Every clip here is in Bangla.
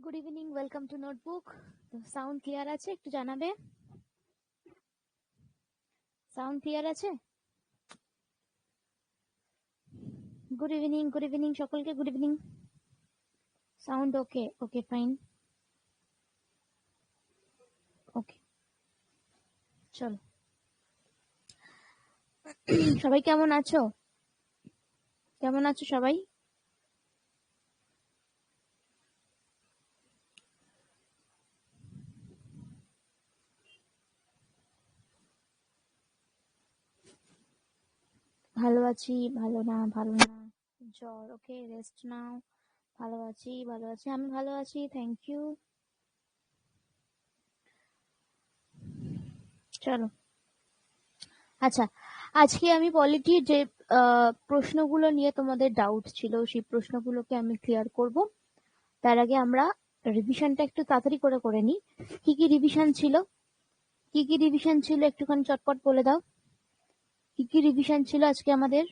Good evening, welcome to notebook. তো সাউন্ড ক্লিয়ার আছে? একটু জানাবে। সাউন্ড ক্লিয়ার আছে? গুড ইভিনিং, গুড ইভিনিং সকলকে, good evening. Sound okay? Okay, fine. Okay, চলো। সবাই কেমন আছো? কেমন আছো সবাই? ভালো আছি, ভালো না, ভালো না, জ্বর। ওকে, রেস্ট নাও। ভালো আছি, ভালো আছি, আমি ভালো আছি, থ্যাংক ইউ। চলো, আচ্ছা, আজকে আমি পলিটির যে প্রশ্নগুলো নিয়ে তোমাদের ডাউট ছিল সেই প্রশ্নগুলোকে আমি ক্লিয়ার করব। তার আগে আমরা রিভিশনটা একটু তাড়াতাড়ি করে নিই। কি কি রিভিশন ছিল? কি কি রিভিশন ছিল একটুখানি চটপট বলে দাও। কি কি রিভিশন ছিল আজকে আমাদের?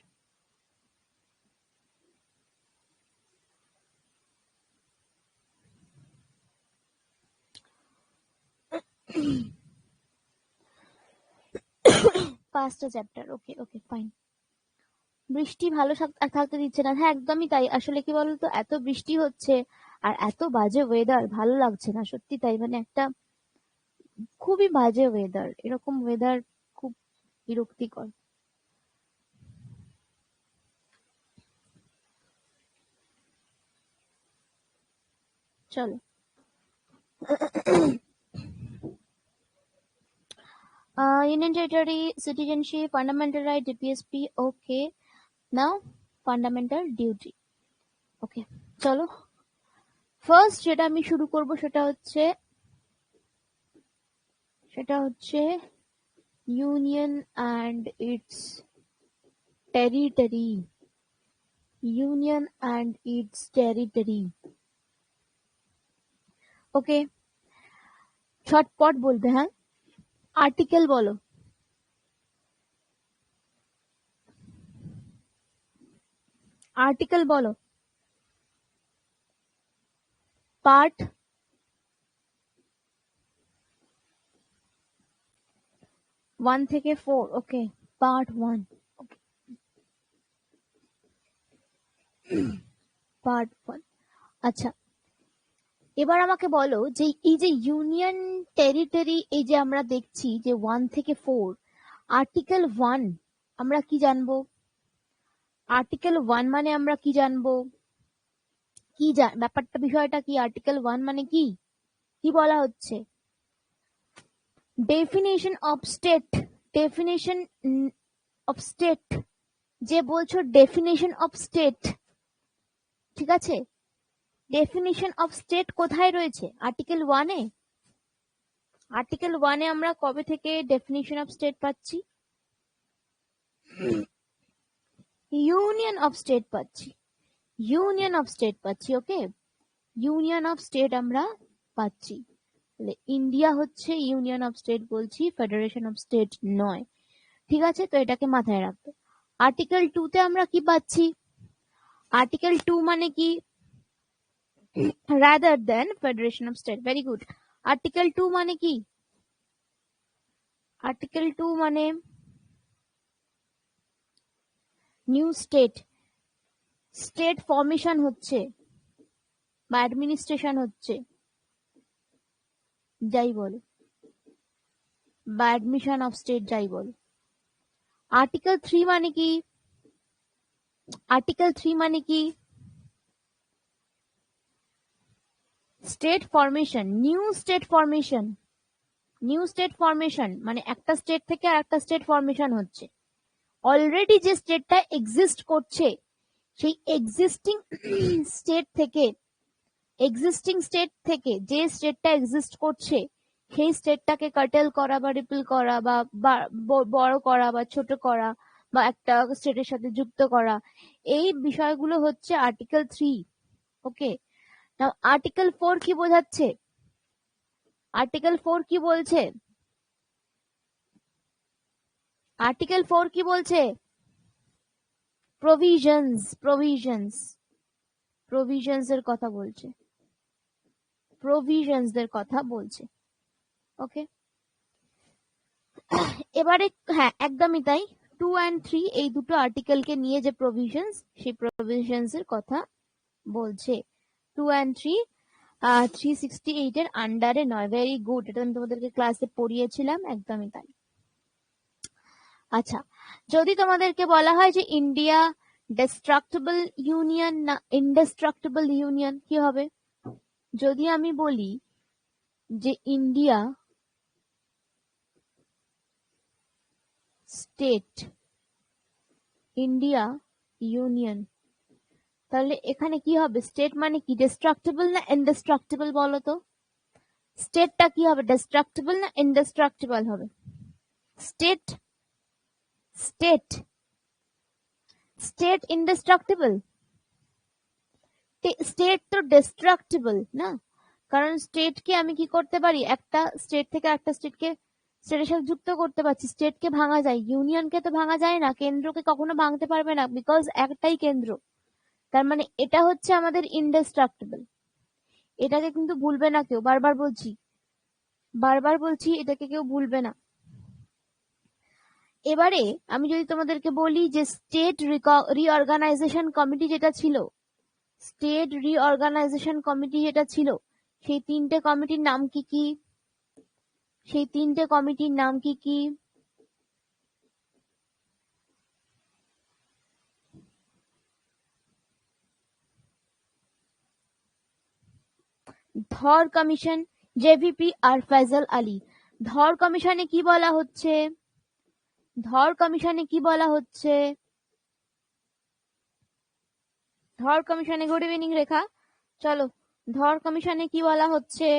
পাঁচটা চ্যাপ্টার। ওকে ওকে, ফাইন। বৃষ্টি ভালো থাকতে দিচ্ছে না। হ্যাঁ, একদমই তাই। আসলে কি বলতো, এত বৃষ্টি হচ্ছে আর এত বাজে ওয়েদার, ভালো লাগছে না, সত্যি তাই। মানে একটা খুবই বাজে ওয়েদার, এরকম ওয়েদার খুব বিরক্তিকর। চলো, Union Territory, Citizenship, Fundamental Right, DPSP. Okay, now Fundamental Duty. ওকে, চলো। ফার্স্ট যেটা আমি শুরু করব সেটা হচ্ছে union and its territory. Union and its territory. Okay, ছটপট বলবে, হ্যাঁ। আর্টিকেল বলো। আর্টিকেল বলো। পার্ট 1 থেকে 4। ওকে, পার্ট 1। পার্ট 1। আচ্ছা, এবার আমাকে বলো যে এই যে ইউনিয়ন টেরিটরি, এই যে আমরা দেখছি যে 1 থেকে 4, আর্টিকেল 1 আমরা কি জানবো? আর্টিকেল 1 মানে আমরা কি জানবো? ব্যাপারটা, বিষয়টা কি? আর্টিকেল 1 মানে কি? কি বলা হচ্ছে? Definition of state. Definition of state. যে বলছো ডেফিনেশন অফ স্টেট, ঠিক আছে? ডেফিনেশন অফ স্টেট কোথায় রয়েছে? আর্টিকেল 1 এ। আর্টিকেল 1 এ আমরা কবে থেকে ডেফিনেশন অফ স্টেট পাচ্ছি? ইউনিয়ন অফ স্টেট পাচ্ছি। ইউনিয়ন অফ স্টেট পাচ্ছি। ওকে, ইউনিয়ন অফ স্টেট আমরা পাচ্ছি। তাহলে ইন্ডিয়া হচ্ছে ইউনিয়ন অফ স্টেট বলছি, ফেডারেশন অফ স্টেট নয়। ঠিক আছে, তো এটাকে মাথায় রাখবে। আর্টিকেল 2 তে আমরা কি পাচ্ছি? আর্টিকেল 2 মানে কি? Rather than federation of state. Very good. Article 2 মানে কি? আর্টিকেল 2 মানে নিউ স্টেট। স্টেট ফর্মেশন হচ্ছে বা অ্যাডমিনিস্ট্রেশন হচ্ছে, যাই বলো, বা অ্যাডমিশন অফ স্টেট যাই বলো। আর্টিকেল 3 মানে কি? আর্টিকেল 3 মানে কি? State formation, new state formation. New state formation মানে একটা স্টেট থেকে আরেকটা স্টেট ফর্মেশন হচ্ছে। অলরেডি যে স্টেটটা এক্সিস্ট করছে সেই এক্সিস্টিং স্টেট থেকে যে স্টেটটা এক্সিস্ট করছে সেই স্টেটটাকে কাটেল করা বা রিপিল করা বা বড় করা বা ছোট করা বা একটা স্টেটের সাথে যুক্ত করা, এই বিষয়গুলো হচ্ছে আর্টিকেল 3। ওকে, নাও আর্টিকেল 4 কি বোঝাচ্ছে? আর্টিকেল 4 কি বলছে? আর্টিকেল 4 কি বলছে? প্রভিশনস। প্রভিশনস, প্রভিশনস এর কথা বলছে। প্রভিশনস দের কথা বলছে। ওকে, এবারে হ্যাঁ একদমই তাই, 2 and 3 এই দুটো আর্টিকেলকে নিয়ে যে প্রভিশনস, সেই প্রভিশনস এর কথা বলছে। 2 and 3 368 এর আন্ডারে নয়। ভেরি গুড, এটা আমি তোমাদেরকে ক্লাসে পড়িয়েছিলাম, একদমই তাই। আচ্ছা, যদি তোমাদেরকে বলা হয় যে ইন্ডিয়া ডিস্ট্রাক্টেবল ইউনিয়ন না ইনডিস্ট্রাক্টেবল ইউনিয়ন, কি হবে? যদি আমি বলি যে ইন্ডিয়া স্টেট, ইন্ডিয়া ইউনিয়ন, তাহলে এখানে কি হবে? স্টেট মানে কি, ডিস্ট্রাক্টেবল না ইনডিস্ট্রাক্টেবল বলো তো? স্টেটটা কি হবে, ডিস্ট্রাক্টেবল না ইনডিস্ট্রাক্টেবল হবে? State state state indestructible? State তো ডিস্ট্রাক্টেবল না, কারণ স্টেটকে আমি কি করতে পারি, একটা স্টেট থেকে একটা স্টেটকে স্টেটের সাথে যুক্ত করতে পারছি। স্টেটকে ভাঙা যায়, ইউনিয়নকে তো ভাঙা যায় না, কেন্দ্রকে কখনো ভাঙতে পারবে না, বিকজ একটাই কেন্দ্র। তার মানে এটা হচ্ছে আমাদের ইনডিস্ট্রাক্টেবল। এটাকে কিন্তু ভুলবে না কেউ, বারবার বলছি, বারবার বলছি, এটাকে কেউ ভুলবে না। এবারে আমি যদি তোমাদেরকে বলি যে স্টেট রিঅর্গানাইজেশন কমিটি যেটা ছিল, স্টেট রিঅর্গানাইজেশন কমিটি যেটা ছিল, সেই তিনটে কমিটির নাম কি কি? সেই তিনটে কমিটির নাম কি কি? ধর কমিশন, জেভিপি আর ফয়সাল আলী। ধর কমিশনে কি বলা হচ্ছে? ধর কমিশনে কি বলা হচ্ছে? ধর কমিশনে, গুড ইভিনিং রেখা, চলো, ধর কমিশনে কি বলা হচ্ছে?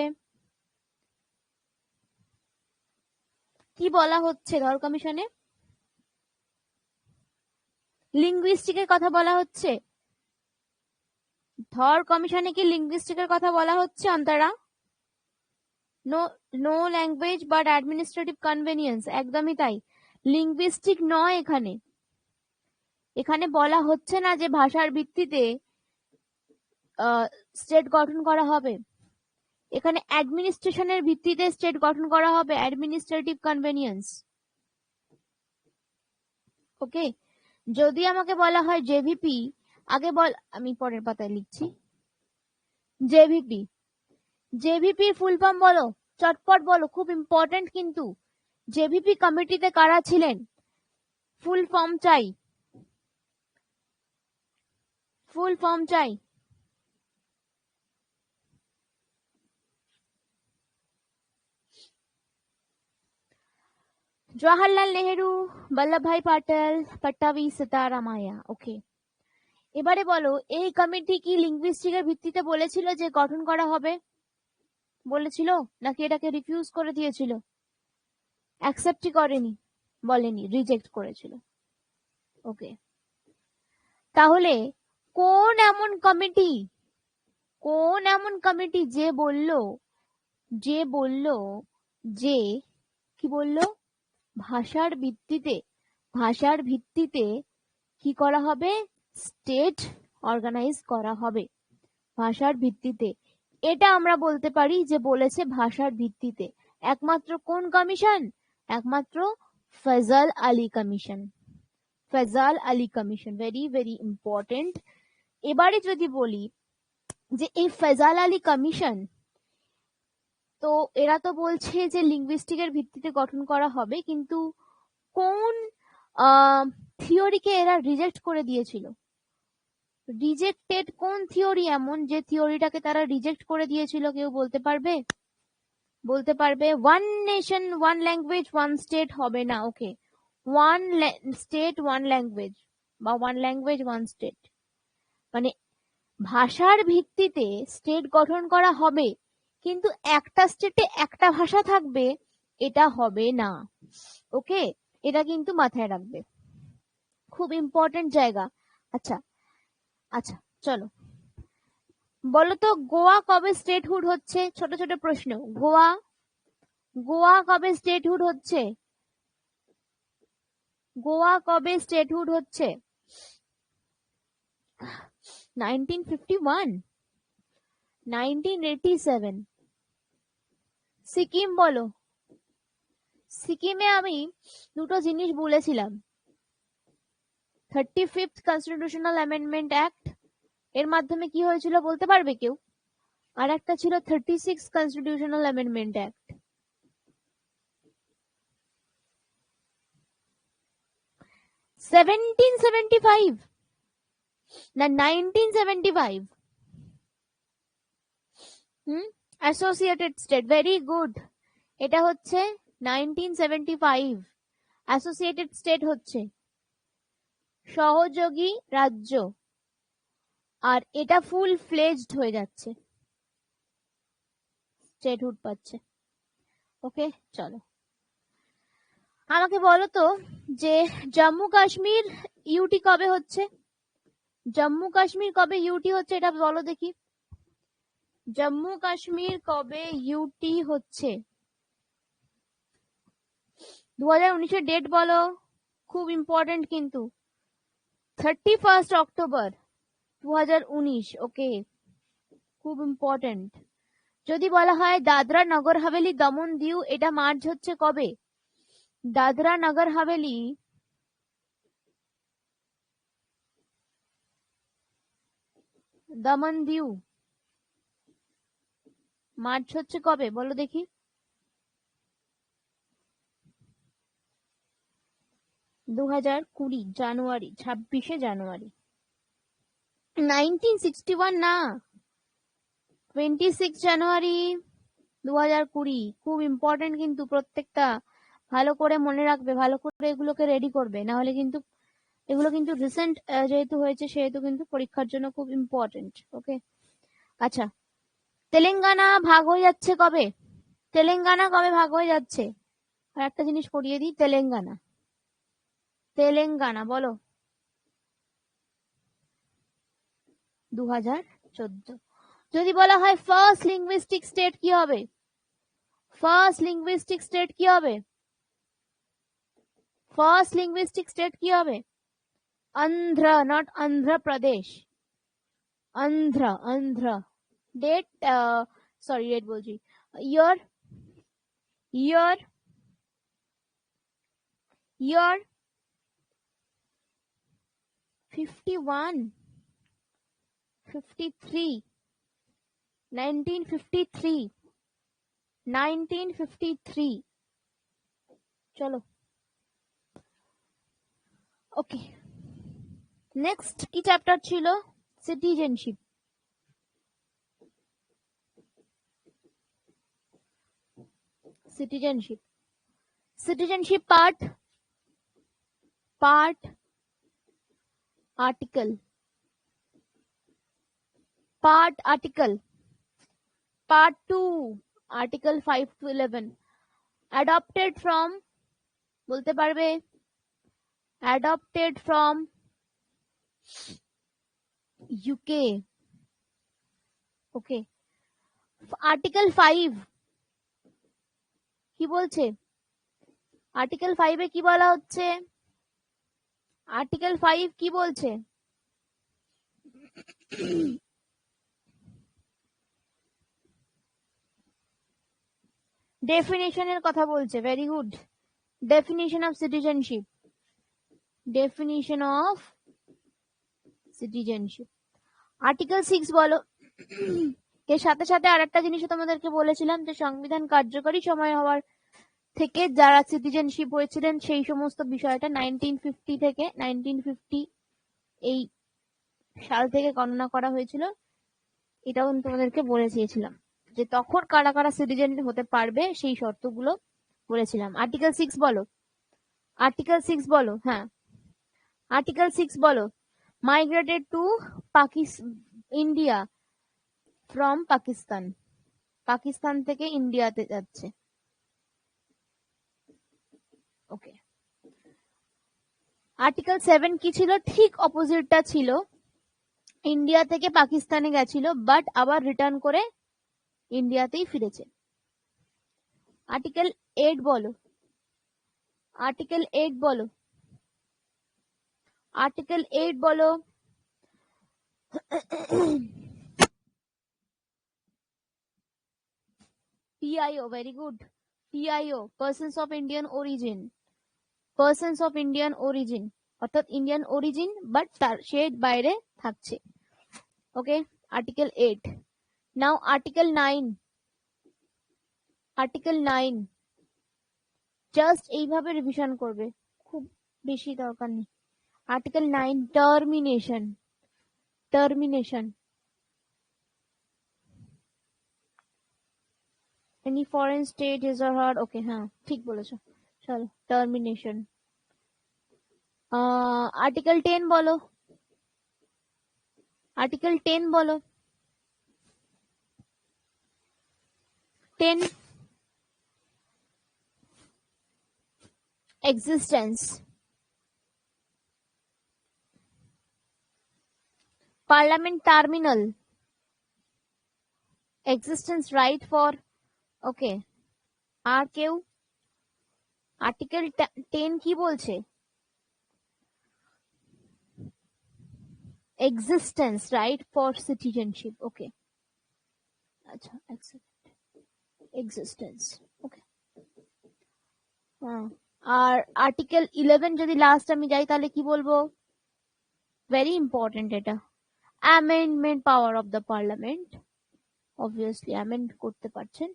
কি বলা হচ্ছে ধর কমিশনে? লিঙ্গুইস্টিকের কথা বলা হচ্ছে। ধর কমিশনে কি লিঙ্গুইস্টিকের কথা বলা হচ্ছে Antara? No, no language but administrative convenience, একদমই তাই, লিঙ্গুইস্টিক নয়। এখানে এখানে বলা হচ্ছে না যে ভাষার ভিত্তিতে স্টেট গঠন করা হবে। এখানে অ্যাডমিনিস্ট্রেশনের ভিত্তিতে স্টেট গঠন করা হবে, অ্যাডমিনিস্ট্রেটিভ কনভেনিয়েন্স। ওকে, যদি আমাকে বলা হয় জেভিপি, আগে বল, আমি পরের পাতায় লিখছি। জেভিপি, জেভিপির ফুল ফর্ম বলো, চটপট বলো, খুব ইম্পর্টেন্ট কিন্তু। জেভিপি কমিটিতে কারা ছিলেন? ফুল ফর্ম চাই, ফুল ফর্ম চাই। জওয়াহরলাল নেহেরু, বল্লভভাই পাটেল, পট্টাভি সীতারামাইয়া। ওকে, এবারে বলো, এই কমিটি কি লিঙ্গুইস্টিকের ভিত্তিতে বলেছিল যে গঠন করা হবে? বলেছিল নাকি এটাকে রিফিউজ করে দিয়েছিল? অ্যাকসেপ্টই করেনি, বলেনি, রিজেক্ট করেছিল। ওকে, তাহলে কোন এমন কমিটি, কোন এমন কমিটি যে বলল, যে বলল যে কি বলল, ভাষার ভিত্তিতে, ভাষার ভিত্তিতে কি করা হবে, স্টেট অর্গানাইজ করা হবে ভাষার ভিত্তিতে। এটা আমরা বলতে পারি যে বলেছে ভাষার ভিত্তিতে। একমাত্র কোন কমিশন? একমাত্র Faisal Ali commission. Faisal Ali commission, very very important. এবারে যদি বলি যে এই ফয়সাল আলী কমিশন, তো এরা তো বলছে যে লিঙ্গুইস্টিকের ভিত্তিতে গঠন করা হবে, কিন্তু কোন থিওরিকে এরা রিজেক্ট করে দিয়েছিল? রিজেক্টেড কোন থিওরি এমন যে থিওরিটাকে তারা রিজেক্ট করে দিয়েছিল? কেউ বলতে পারবে? বলতে পারবে? One nation one language one state হবে না। ওকে, ওয়ান স্টেট ওয়ান ল্যাঙ্গুয়েজ বা ওয়ান ল্যাঙ্গুয়েজ ওয়ান স্টেট, মানে ভাষার ভিত্তিতে স্টেট গঠন করা হবে, কিন্তু একটা স্টেটে একটা ভাষা থাকবে, এটা হবে না। ওকে, এটা কিন্তু মাথায় রাখবে, খুব ইম্পর্টেন্ট জায়গা। আচ্ছা, আচ্ছা, চলো বলো তো, গোয়া কবে স্টেটহুড হচ্ছে? ছোট ছোট প্রশ্ন। গোয়া, গোয়া কবে স্টেটহুড হচ্ছে? গোয়া কবে স্টেটহুড হচ্ছে? 1951? 1987 সিকিম বলো। সিকিমে আমি দুটো জিনিস বলেছিলাম, 35th কনস্টিটিউশনাল অ্যামেন্ডমেন্ট অ্যাক্ট, এর মাধ্যমে কি হয়েছিল বলতে পারবে কেউ? আর একটা ছিল 36 কনস্টিটিউশনাল অ্যামেন্ডমেন্ট অ্যাক্ট। 1775 না 1975? Associated state, very good. এটা হচ্ছে 1975। অ্যাসোসিয়েটেড স্টেট হচ্ছে সহযোগী রাজ্য, আর এটা ফুল ফ্লেজড হয়ে যাচ্ছে, স্টেটহুড পাচ্ছে। ওকে, চলো আমাকে বলো তো যে জম্মু কাশ্মীর ইউটি কবে হচ্ছে? জম্মু কাশ্মীর কবে ইউটি হচ্ছে এটা বলো দেখি। জম্মু কাশ্মীর কবে ইউটি হচ্ছে? 2019 ডেট বলো, খুব ইম্পর্টেন্ট কিন্তু। 31 অক্টোবর 2019। ওকে, খুব ইম্পর্টেন্ট। যদি বলা হয় দাদরা নগর হাভেলি দমন দিউ, এটা মার্চ হচ্ছে কবে? দাদরা নগর হাভেলি দমন দিউ মার্চ হচ্ছে কবে বলো দেখি। 2020 জানুয়ারি, 26শে জানুয়ারি। 1961 না, 26 জানুয়ারি 2020। খুব ইম্পর্টেন্ট কিন্তু, প্রত্যেকটা ভালো করে মনে রাখবে, ভালো করে এগুলোকে রেডি করবে, না হলে কিন্তু এগুলো কিন্তু রিসেন্ট যেহেতু হয়েছে সেহেতু কিন্তু পরীক্ষার জন্য খুব ইম্পর্টেন্ট। ওকে, আচ্ছা তেলেঙ্গানা ভাগ হয়ে যাচ্ছে কবে? তেলেঙ্গানা কবে ভাগ হয়ে যাচ্ছে? আর একটা জিনিস করিয়ে দিই, তেলেঙ্গানা, তেলেঙ্গানা বলো। 2014। যদি বলা হয় ফার্স্ট লিঙ্গুইস্টিক স্টেট কি হবে? ফার্স্ট লিঙ্গুইস্টিক স্টেট কি হবে? ফার্স্ট লিঙ্গুইস্টিক স্টেট কি হবে? Andhra, not Andhra Pradesh, Andhra, Andhra. Date, sorry date বলছি, ইয়ার, ইয়ার, ইয়ার 51, 53, 1953, 1953। চলো ওকে, নেক্সট কি চ্যাপ্টার ছিল? Citizenship. Citizenship, citizenship part, part, article, part article, part 2, article 5 to 11। adopted from বলতে পারবে? adopted from UK। Okay, article 5 কি বলছে? আর্টিকেল 5 এ কি বলা হচ্ছে? আর্টিকেল 5 কি বলছে? ডেফিনিশনের কথা বলছে, very good. Definition of citizenship, definition of citizenship. Article 6 বলো। এর সাথে সাথে আরেকটা জিনিস তোমাদেরকে বলেছিলাম যে সংবিধান কার্যকরী সময় হওয়ার থেকে যারা সিটিজেনশিপ হয়েছিলেন সেই সমস্ত বিষয়টা 1950 থেকে 1950 এই সাল থেকে গণনা করা হয়েছিল। এটাও তোমাদেরকে বলে দিয়েছিলাম যে তখন কারা কারা সিটিজেন হতে পারবে সেই শর্তগুলো বলেছিলাম। আর্টিকেল 6 বলো, আর্টিকেল 6 বলো। হ্যাঁ, আর্টিকেল 6 বলো। Migrated to India from Pakistan, Pakistan থেকে ইন্ডিয়াতে যাচ্ছে। ওকে, আর্টিকেল 7 কি ছিল? ঠিক অপোজিটটা ছিল, ইন্ডিয়া থেকে পাকিস্তানে গেছিল বাট আবার রিটার্ন করে ইন্ডিয়াতেই ফিরেছে। আর্টিকেল 8 বলো, আর্টিকেল 8 বলো, আর্টিকেল 8 বলো। PIO, very good. PIO, persons of Indian origin. Persons of Indian origin, অর্থাৎ ইন্ডিয়ান অরিজিন বাট তার সে বাইরে থাকছে। ওকে, আর্টিকেল 8। নাও আর্টিকেল 9। আর্টিকেল 9 জাস্ট এইভাবে রিভিশন করবে, খুব বেশি দরকার নেই। Article 9, termination. Termination, any foreign state is or her, ওকে হ্যাঁ ঠিক বলেছো, চলো টার্মিনেশন। আর্টিকেল 10 বলো, আর্টিকেল 10 বলো। 10, existence, parliament terminal, existence right for, ওকে আর কেউ? আর্টিকেল 10 কি বলছে? existence right for citizenship, ওকে আচ্ছা existence, ওকে হ্যাঁ। আর আর্টিকেল 11 যদি লাস্ট আমি যাই তাহলে কি বলবো? ভেরি ইম্পর্টেন্ট এটা, amendment power of the parliament, obviously amend করতে পারছে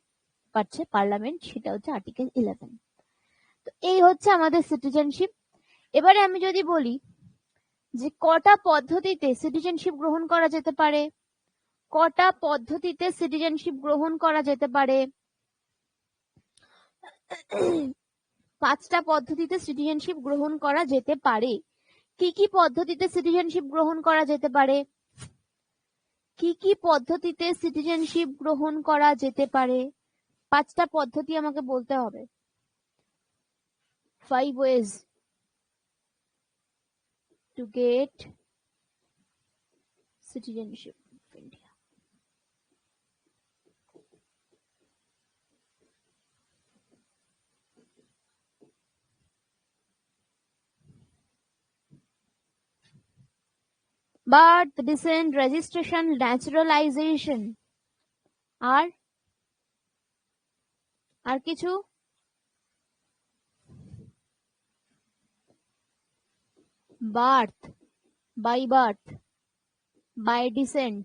পার্লামেন্ট, সেটা হচ্ছে আর্টিকেল 11। তো এই হচ্ছে আমাদের সিটিজেনশিপ। এবারে আমি যদি বলি যে কটা পদ্ধতিতে সিটিজেনশিপ গ্রহণ করা যেতে পারে, কটা পদ্ধতিতে সিটিজেনশিপ গ্রহণ করা যেতে পারে? 5টা পদ্ধতিতে সিটিজেনশিপ গ্রহণ করা যেতে পারে। কি কি পদ্ধতিতে সিটিজেনশিপ গ্রহণ করা যেতে পারে? কি কি পদ্ধতিতে সিটিজেনশিপ গ্রহণ করা যেতে পারে? 5টা পদ্ধতি আমাকে বলতে হবে। 5 ways to get citizenship of India. Birth, descent, registration, naturalization, আর কিছু? Birth, by birth, by descent,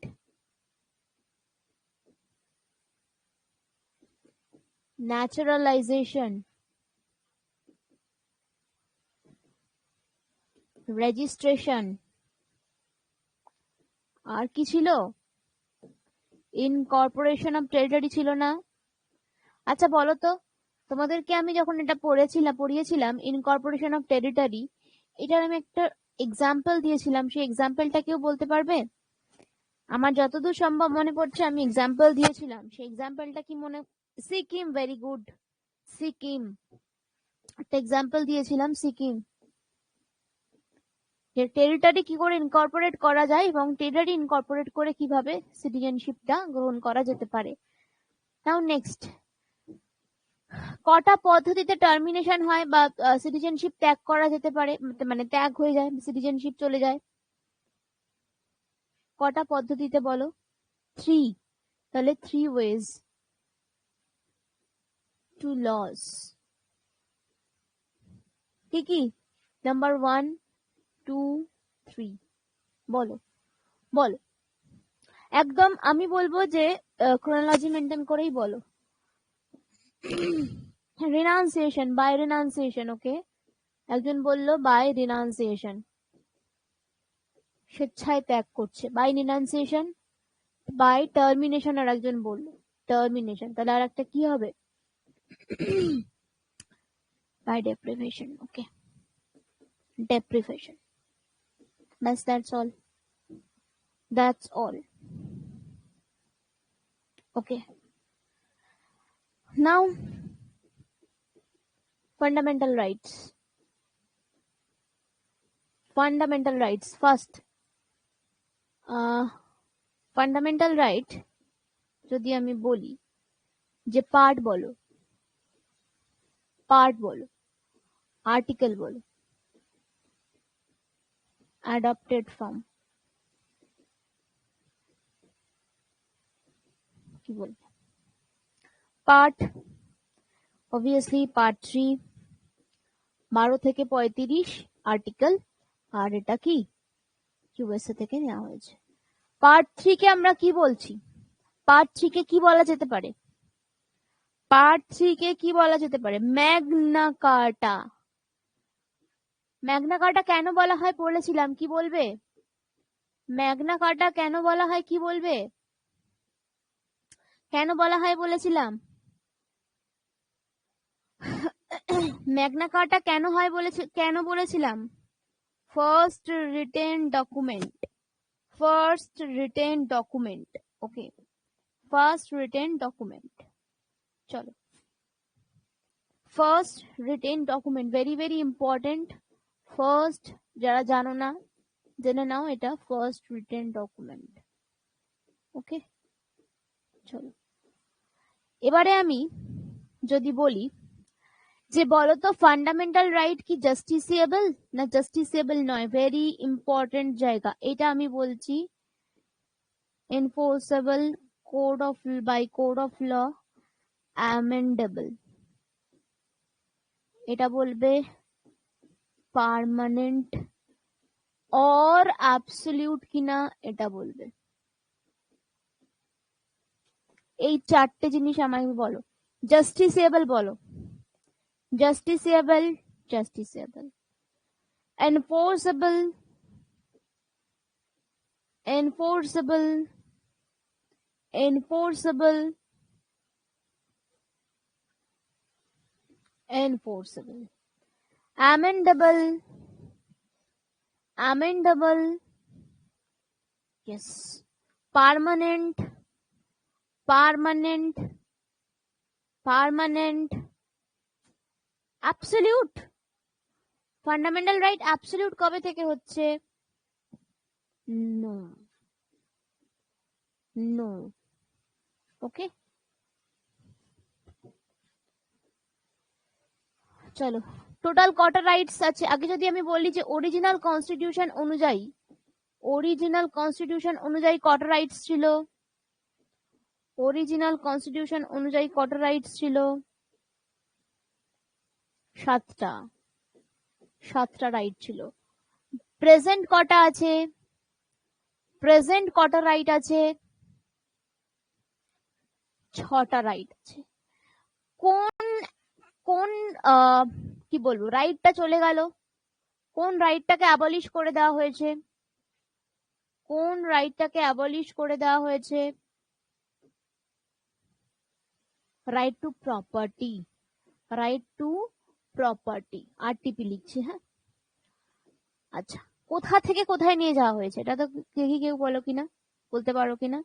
naturalization, registration, আর কি ছিল? ইনকর্পোরেশন অফ টেরিটরি ছিল না? আচ্ছা বলো তো, তোমাদেরকে আমি যখন এটা পড়িয়েছিলাম ইনকর্পোরেশন অফ টেরিটরি, এটার আমি একটা এক্সাম্পল দিয়েছিলাম, সেই এক্সাম্পলটা কেউ বলতে পারবে? আমার যতদূর সম্ভব মনে পড়ছে আমি এক্সাম্পল দিয়েছিলাম, সেই এক্সাম্পলটা কি মনে? সিকিম, ভেরি গুড, সিকিম একটা এক্সাম্পল দিয়েছিলাম, সিকিম। যে টেরিটরি কি করে ইনকর্পোরেট করা যায় এবং টেরিটরি ইনকর্পোরেট করে কিভাবে সিটিজেনশিপটা গ্রহণ করা যেতে পারে। নাও নেক্সট, কটা পদ্ধতিতে টার্মিনেশন হয় বা সিটিজেনশিপ ত্যাগ করা যেতে পারে, মানে ত্যাগ হয়ে যায়, সিটিজেনশিপ চলে যায়? কটা পদ্ধতিতে বলো? 3, তাহলে 3 ways to loss। কি কি? নাম্বার 1, 2, 3, বলো বলো। একদম আমি বলবো যে ক্রোনোলজি মেনটেন করেই বলো। রিনাউন্সিয়েশন, বাই রিনাউন্সিয়েশন, ওকে একজন বললো বাই রিনাউন্সিয়েশন, স্বেচ্ছায় ত্যাগ করছে, বাই রিনাউন্সিয়েশন। বাই টার্মিনেশন আর একজন বললো, টার্মিনেশন, তাহলে আর একটা কি হবে? বাই ডেপ্রিভেশন, ওকে ডেপ্রিভেশন, ব্যাস that's all, that's all. Okay, now fundamental rights. Fundamental rights first. Fundamental right যদি আমি বলি যে পার্ট বলো, পার্ট বলো, আর্টিকেল বলো, অ্যাডপ্টেড ফর্ম, কি বলবো? পার্ট, অবভিয়াসলি পার্ট 3, 12 থেকে 35 আর্টিকেল, আর এটা কি ইউএসএ থেকে নেওয়া হয়েছে। পার্ট 3 কে আমরা কি বলছি? পার্ট 3 কে কি বলা যেতে পারে? পার্ট 3 কে কি বলা যেতে পারে? ম্যাগনা কার্টা। ম্যাগনা কার্টা কেন বলা হয় বলেছিলাম, কি বলবে? ম্যাগনা কার্টা কেন বলা হয় কি বলবে? কেন বলা হয় বলেছিলাম? ম্যাগনা কার্টা কেন হয় কেন বলেছিলাম? First written document, first written document, okay, first written document. চলো, first written document very very important. First, যারা জানো না জেনে নাও, এটা ফার্স্ট রিটেন ডকুমেন্ট। ওকে, চলো এবারে আমি যদি বলি যে বলো তো ফান্ডামেন্টাল রাইট কি জাস্টিসিয়েবল না জাস্টিসিয়েবল নয়? ভেরি ইম্পর্টেন্ট জায়গা এটা। আমি বলছি enforceable code of by code of law, amendable. এটা বলবে পার্মানেন্ট और অ্যাবসলিউট কিনা এটা বলবে। এই চারটে জিনিস আমাকে বলো। জাস্টিসিয়েবল বলো, justiciable, justiciable, enforceable, enforceable, enforceable, enforceable, amendable, amendable, yes, permanent, permanent, permanent, absolute। Fundamental right absolute কবে থেকে হচ্ছে? No, no, okay. চলো, টোটাল কটা রাইটস আছে? আগে যদি আমি বলি যে অরিজিনাল কনস্টিটিউশন অনুযায়ী, অরিজিনাল কনস্টিটিউশন অনুযায়ী কটা রাইটস ছিল? অরিজিনাল কনস্টিটিউশন অনুযায়ী কটা রাইটস ছিল? 7টা, 7টা রাইট ছিল। প্রেজেন্ট কটা আছে? প্রেজেন্ট কটা রাইট আছে? 6টা রাইট আছে। কোন কোন কি বলবো, রাইটটা চলে গেল? কোন রাইটটাকে অ্যাবলিশ করে দেওয়া হয়েছে? কোন রাইটটাকে অ্যাবলিশ করে দেওয়া হয়েছে? Right to property, right to property, RTP লিখছি, হ্যাঁ। আচ্ছা, কোথা থেকে কোথায় নিয়ে যাওয়া হয়েছে? এটা তো দেখি কেউ বলো কিনা, বলতে পারো কিনা,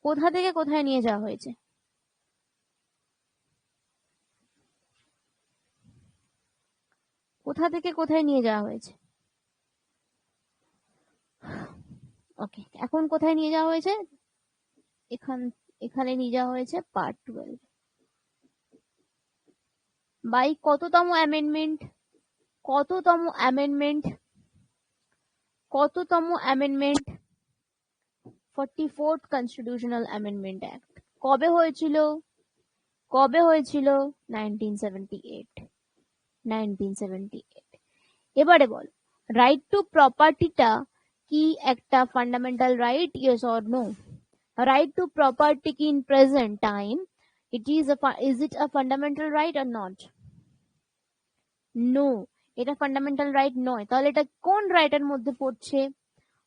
কোথা থেকে কোথায় নিয়ে যাওয়া হয়েছে? কোথা থেকে কোথায় নিয়ে যাওয়া হয়েছে? ওকে, এখন কোথায় নিয়ে যাওয়া হয়েছে? এখানে নিয়ে যাওয়া হয়েছে পার্ট 12 বাই কততম অ্যামেন্ডমেন্ট? কততম অ্যামেন্ডমেন্ট? কততম amendment? 44th constitutional amendment act. কবে হয়েছিল? কবে হয়েছিল? 1978, 1978। এবারে বল, রাইট টু প্রপার্টিটা কি একটা fundamental right? Yes or no? Right to property কি in present time is it a fundamental right or not? No, এটা ফান্ডামেন্টাল রাইট নয়। তাহলে এটা কোন রাইটের মধ্যে পড়ছে?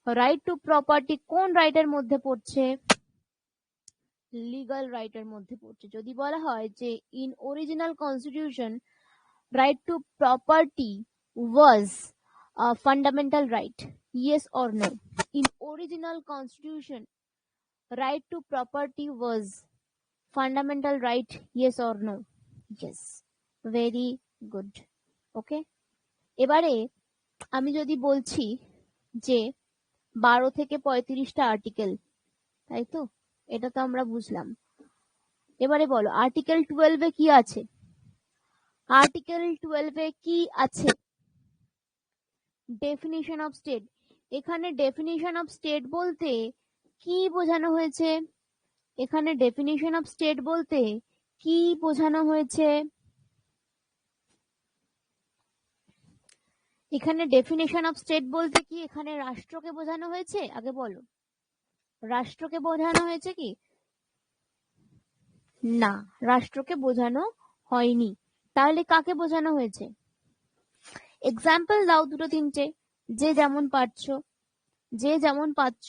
রাইট টু প্রপার্টি কোন রাইটের মধ্যে পড়ছে? লিগাল রাইটের মধ্যে পড়ছে। যদি বলা হয় যে in original constitution right to property was a fundamental right, yes or no? In original constitution right to property was fundamental right, yes or no? Yes, very good, okay। এবারে আমি যদি বলছি যে 12 থেকে 35টা আর্টিকেল, তাই তো, এটা তো আমরা বুঝলাম। এবারে বলো আর্টিকেল 12 এ কি আছে? আর্টিকেল 12 এ কি আছে? Definition of state. এখানে ডেফিনিশন অফ স্টেট বলতে কি বোঝানো হয়েছে? এখানে ডেফিনিশন অফ স্টেট বলতে কি বোঝানো হয়েছে? এখানে ডেফিনেশন অফ স্টেট বলতে কি এখানে রাষ্ট্রকে বোঝানো হয়েছে? আগে বলো, রাষ্ট্রকে বোঝানো হয়েছে কি? না, রাষ্ট্রকে বোঝানো হয়নি। তাহলে কাকে বোঝানো হয়েছে? এক্সাম্পল দাও দুটো তিনটে, যে যেমন পারছো, যে যেমন পাচ্ছ।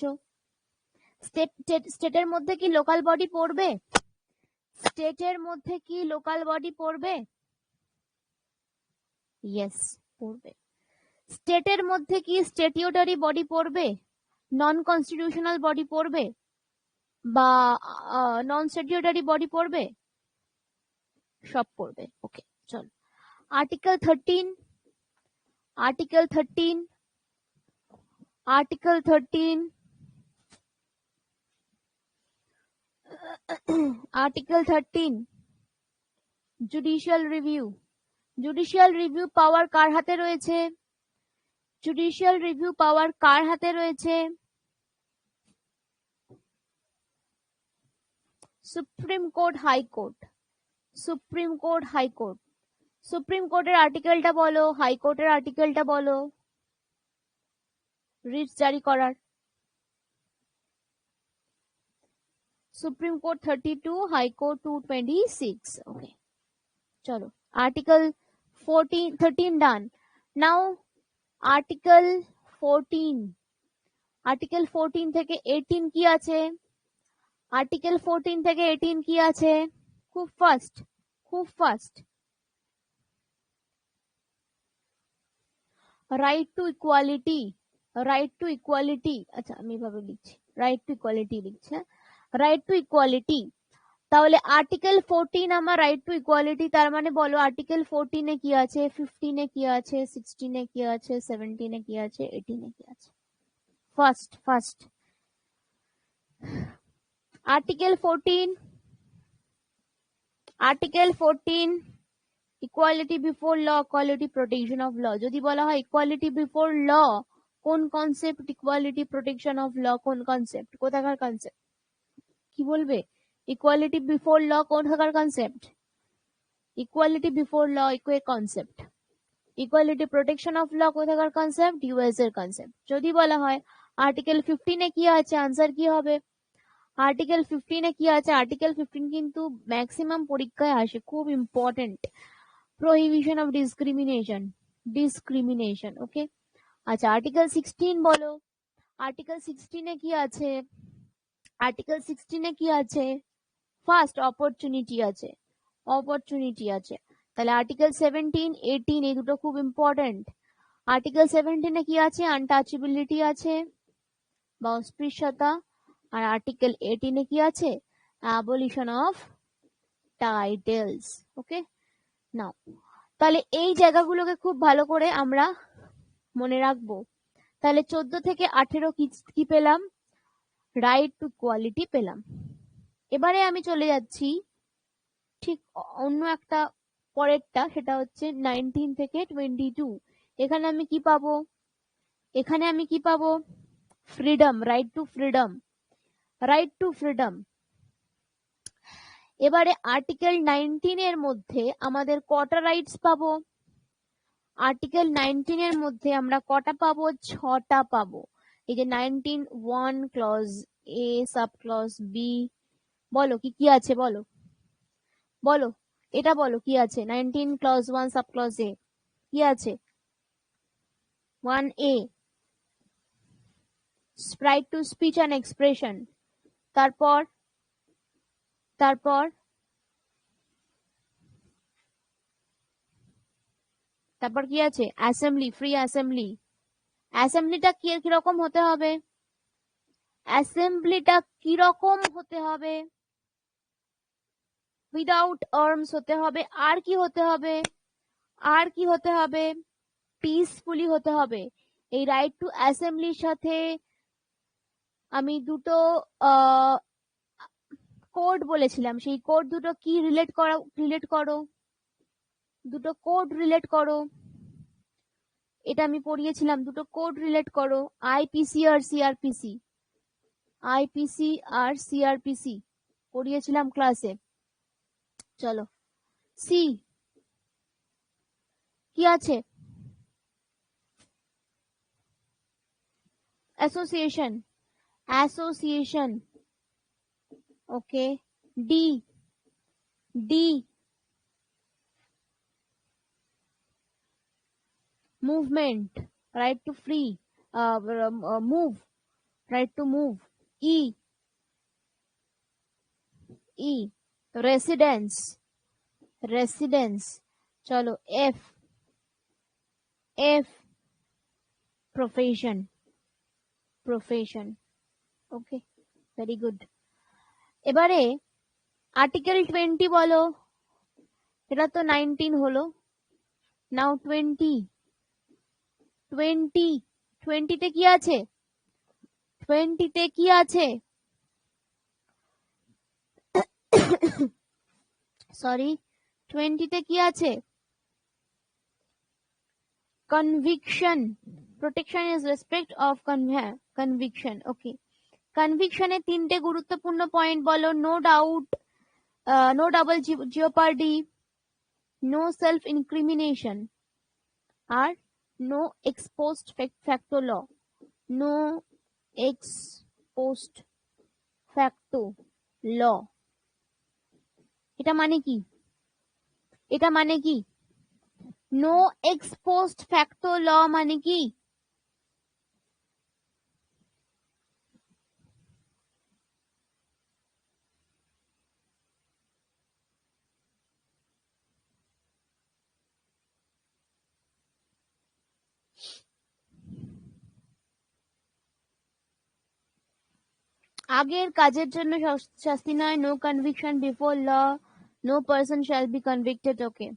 স্টেটের মধ্যে কি লোকাল বডি পড়বে? স্টেটের মধ্যে কি লোকাল বডি পড়বে? ইয়েস, পড়বে। স্টেটের মধ্যে কি স্ট্যাটিউটারি বডি পড়বে, নন কনস্টিটিউশনাল বডি পড়বে, বা নন স্ট্যাটিউটারি বডি পড়বে? সব পড়বে। ওকে, চল। Article 13, article 13, article 13, article 13, judicial review. Judicial review power কার হাতে রয়েছে? জুডিশিয়াল রিভিউ পাওয়ার কার হাতে রয়েছে? Supreme court, high court. Supreme court, high court. Supreme কোর্টের আর্টিকেলটা বলো, হাইকোর্টের আর্টিকেলটা বলো রিটস জারি করার। Supreme court 32, high court 226। ওকে, চলো। আর্টিকেল 14, 13 ডান। নাও আর্টিকেল 14, আর্টিকেল 14 থেকে 18 কি আছে? আর্টিকেল 14 থেকে 18 কি আছে? খুব ফাস্ট, খুব fast. Right to equality, right to equality. আচ্ছা, আমি এভাবে লিখছি, রাইট টু ইকুয়ালিটি লিখছি। Right to equality. তাহলে আর্টিকেল 14 আমার রাইট টু ইকুয়ালিটি, তার মানে বলো আর্টিকেল 14 এ কি আছে, 15 এ কি আছে, 16 এ কি আছে, 17 এ কি আছে, 18 এ কি আছে? First first article 14, article 14, equality before law, quality protection of law. যদি বলা হয় ইকুয়ালিটি বিফোর ল, কোন concept? Equality protection of law কোন কনসেপ্ট? কোথাকার কনসেপ্ট? কি বলবে? ইকুয়ালিটি বিফোর ল কোথাকার কনসেপ্ট? ইকুয়ালিটি বিফোর ল ইকুয়ে concept. Equality protection of law কোথাকার কনসেপ্ট? ইউএস এর কনসেপ্ট। যদি বলা হয় আর্টিকেল 15 এ কি আছে, আনসার কি হবে? আর্টিকেল 15 এ কি আছে? আর্টিকেল 15 কিন্তু ম্যাক্সিমাম পরীক্ষায় আসে, খুব important. Prohibition of discrimination, discrimination. Okay, আচ্ছা আর্টিকেল 16 বলো, আর্টিকেল 16 এ কি আছে? আর্টিকেল 16 এ কি আছে? ফার্স্ট অপরচুনিটি আছে, অপরচুনিটি আছে। তাহলে আর্টিকেল 17, 18 এই দুটো খুব ইম্পর্টেন্ট। আর্টিকেল 17 এ কি আছে? আনটাচেবিলিটি আছে বা অস্পৃশ্যতা। আর আর্টিকেল 18 এ কি আছে? Abolition of titles. ওকে, নাও তাহলে এই জায়গাগুলোকে খুব ভালো করে আমরা মনে রাখবো। তাহলে 14 থেকে 18 কি পেলাম? রাইট টু কোয়ালিটি পেলাম। এবারে আমি চলে যাচ্ছি ঠিক অন্য একটা পরেরটা, সেটা হচ্ছে 19 থেকে 22। এখানে আমি কি পাবো? এখানে আমি কি পাবো? Freedom, right two freedom, right two freedom. এবারে আর্টিকেল 19 এর মধ্যে আমাদের কটা রাইটস পাবো? আর্টিকেল 19 এর মধ্যে আমরা কটা পাবো? 6টা পাবো। এই যে 19(1) ক্লজ এ, সাব ক্লজ বি, বলো কি কি আছে? বলো, বলো, এটা বলো কি আছে? 19 ক্লজ 1 সাব ক্লজ এ কি আছে? 1A, right to speech and expression. তারপর, তারপর, তারপর কি আছে? Assembly, free assembly. অ্যাসেম্বলিটা কিরকম হতে হবে? অ্যাসেম্বলিটা কিরকম হতে হবে? উইদাউট আর্মস হতে হবে। আর কি হতে হবে? আর কি হতে হবে? পিসফুলি হতে হবে। এই রাইট টু অ্যাসেম্বলির সাথে আমি দুটো কোড বলেছিলাম, সেই কোড দুটো কি রিলেট করো, রিলেট করো, দুটো কোড রিলেট করো। এটা আমি পড়িয়েছিলাম, দুটো কোড রিলেট করো। আইপিসি আর সিআরপিসি, আইপিসি আর সিআরপিসি পড়িয়েছিলাম ক্লাসে। চলো সি কি আছে? Association, association. Okay, D, D movement, right two free, move, right to move. E, E residence, residence. চলো এফ, এফ প্রফেশন, প্রফেশন। ওকে, ভেরি গুড। এবারে আর্টিকেল 20 বলো, এটা তো 19 হলো, নাও 20, 20, 20 তে কি আছে? 20 তে কি আছে? সরি, 20 তে কি আছে? Conviction, protection is respect of conviction. Okay, কনভিকশনে তিনটে গুরুত্বপূর্ণ পয়েন্ট বলো। No doubt, no double jeopardy, no self incrimination, আর no ex post facto law, no ex post facto law. এটা মানে কি? এটা মানে কি? No ex post facto law মানে কি? আগের কাজের জন্য শাস্তি নয়, no conviction before law, no person shall be convicted. Okay,